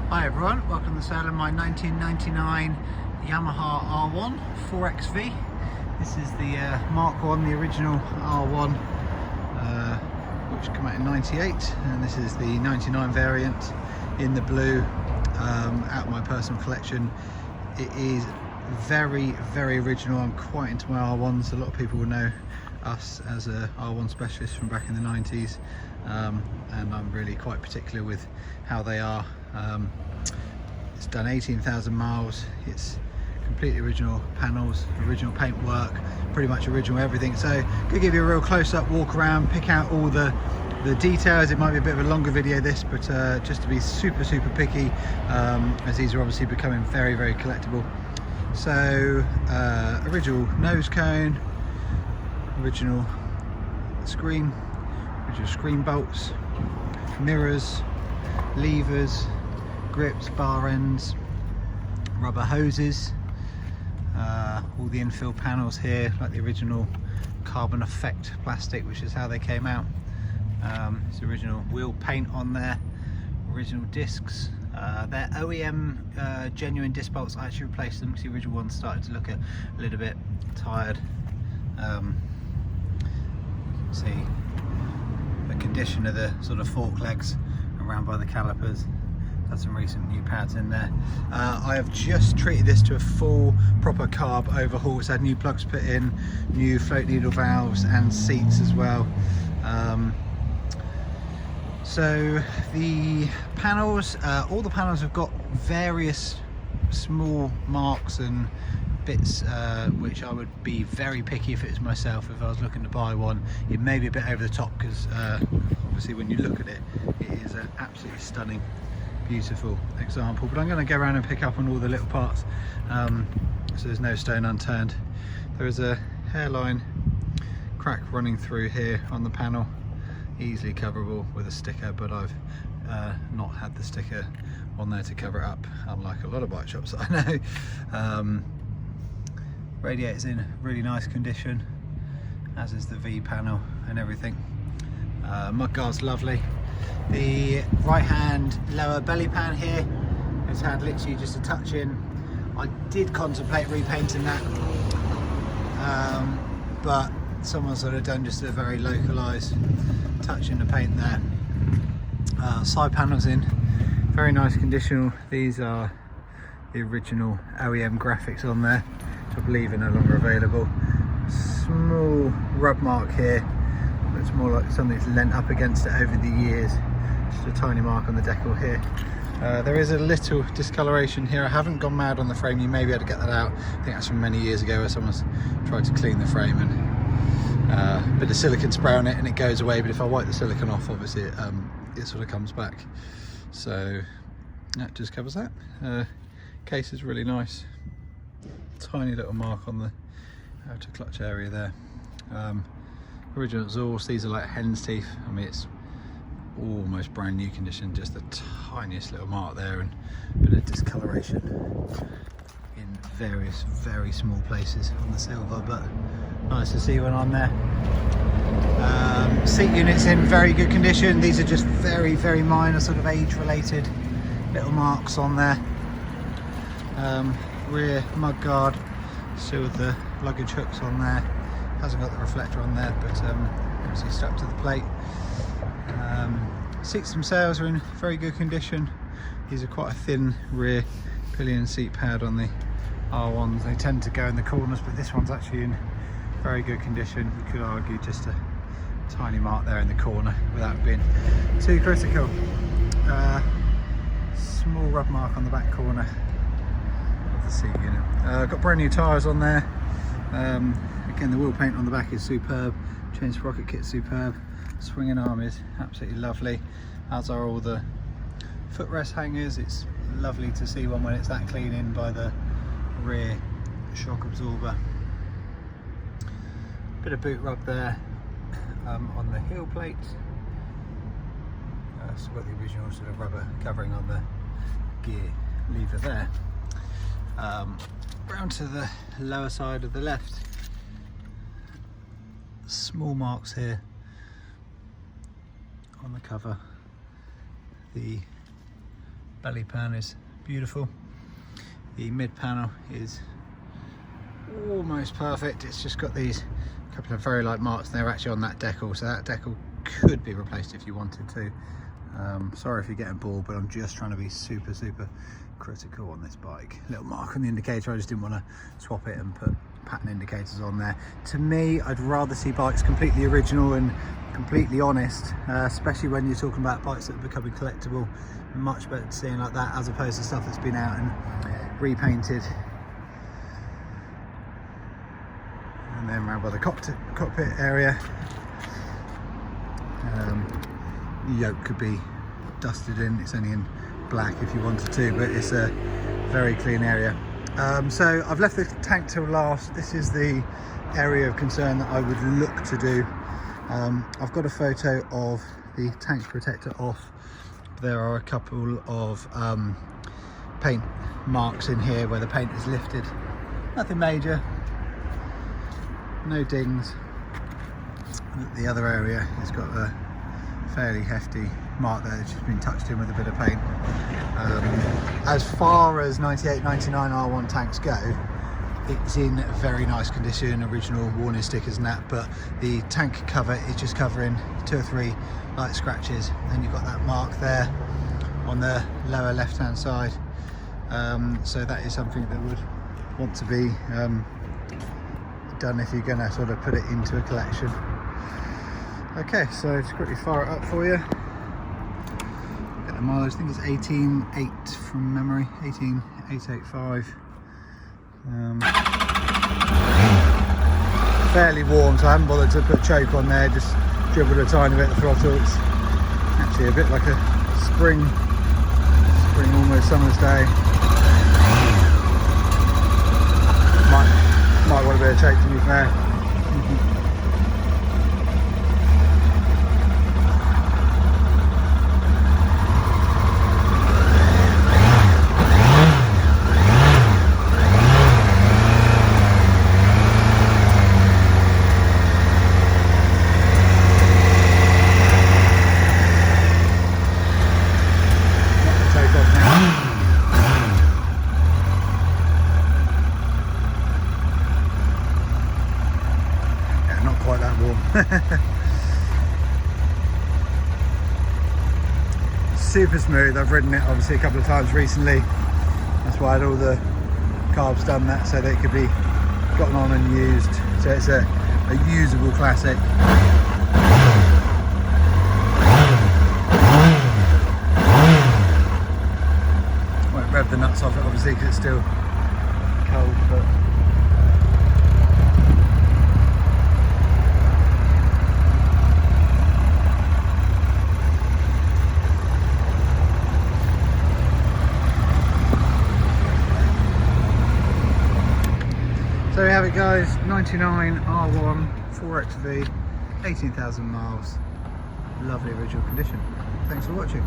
Hi everyone, welcome to the sale of my 1999 Yamaha R1 4XV. This is the Mark 1, the original R1, which came out in 98, and this is the 99 variant in the blue, out of my personal collection. It is very original. I'm quite into my R1s. A lot of people will know us as a R1 specialist from back in the 90s, and I'm really quite particular with how they are. It's done 18,000 miles. It's completely original panels, original paintwork, pretty much original everything. So I'm gonna give you a real close-up walk around, pick out all the details. It might be a bit of a longer video this, but just to be super picky, as these are obviously becoming very collectible. So original nose cone, original screen bolts, mirrors, levers, grips, bar ends, rubber hoses, all the infill panels here, like the original carbon effect plastic, which is how they came out. It's original wheel paint on there, original discs. They're OEM genuine disc bolts. I actually replaced them because the original ones started to look a little bit tired. You can see the condition of the sort of fork legs around by the calipers. Had some recent new pads in there. I have just treated this to a full proper carb overhaul. It's had new plugs put in, new float needle valves and seats as well. So the panels, all the panels have got various small marks and bits, which I would be very picky if it was myself. If I was looking to buy one, it may be a bit over the top, because obviously when you look at it, it is an absolutely stunning, beautiful example. But I'm going to go around and pick up on all the little parts, so there's no stone unturned. There is a hairline crack running through here on the panel, easily coverable with a sticker, but I've not had the sticker on there to cover it up, unlike a lot of bike shops that I know. Radiator's in really nice condition, as is the V panel and everything. Mudguard's lovely. The right hand lower belly pan here has had literally just a touch in. I did contemplate repainting that, but someone's sort of done just a very localised touch in the paint there. Side panels in very nice condition. These are the original OEM graphics on there, which I believe are no longer available. Small rub mark here, looks more like something's lent up against it over the years. Just a tiny mark on the decal here. There is a little discoloration here. I haven't gone mad on the frame. You may be able to get that out. I think that's from many years ago, where someone's tried to clean the frame and a bit of silicone spray on it and it goes away. But if I wipe the silicone off, obviously it sort of comes back. So that just covers that. Case is really nice. Tiny little mark on the outer clutch area there. Original exhaust. These are like hen's teeth. I mean, it's almost brand new condition, just the tiniest little mark there, and a bit of discoloration in various very small places on the silver, but nice to see one on there. Seat units in very good condition. These are just very minor sort of age related little marks on there. Rear mudguard, still with the luggage hooks on there. Hasn't got the reflector on there, but obviously strapped to the plate. Seats themselves are in very good condition. These are quite a thin rear pillion seat pad on the R1s. They tend to go in the corners, but this one's actually in very good condition. You could argue just a tiny mark there in the corner without being too critical. Small rub mark on the back corner of the seat unit. Got brand new tyres on there. Again, the wheel paint on the back is superb. Chain sprocket kit's superb. Swinging arm is absolutely lovely, as are all the footrest hangers. It's lovely to see one when it's that clean in by the rear shock absorber. Bit of boot rub there on the heel plate. So got the original sort of rubber covering on the gear lever there. Round to the lower side of the left. Small marks here on the cover. The belly pan is beautiful. The mid panel is almost perfect. It's just got these couple of very light marks. They're actually on that decal, so that decal could be replaced if you wanted to. Sorry if you're getting bored, but I'm just trying to be super critical on this bike. Little mark on the indicator, I just didn't want to swap it and put pattern indicators on there. To me, I'd rather see bikes completely original and completely honest, especially when you're talking about bikes that are becoming collectible. Much better seeing like that as opposed to stuff that's been out and repainted. And then around by the cockpit area, the yoke could be dusted in. It's only in black if you wanted to, but it's a very clean area. So I've left the tank till last. This is the area of concern that I would look to do. I've got a photo of the tank protector off. There are a couple of paint marks in here where the paint is lifted. Nothing major, no dings. The other area has got a fairly hefty mark there that's just been touched in with a bit of paint. As far as 98, 99 R1 tanks go, it's in very nice condition, original warning stickers and that, but the tank cover is just covering 2 or 3 light scratches, and you've got that mark there on the lower left hand side. So that is something that would want to be done if you're going to sort of put it into a collection. Okay, so to quickly fire it up for you. Get the mileage, I think it's 18.8 from memory, 18,885. Fairly warm, so I haven't bothered to put choke on there, just dribbled a tiny bit of throttle. It's actually a bit like a spring almost summer's day. Might want a bit of choke to be fair. Super smooth. I've ridden it obviously a couple of times recently. That's why I had all the carbs done that so that it could be gotten on and used. So it's a usable classic. Won't rev the nuts off it obviously because it's still cold, but so we have it guys, 99 R1 4XV, 18,000 miles, lovely original condition. Thanks for watching.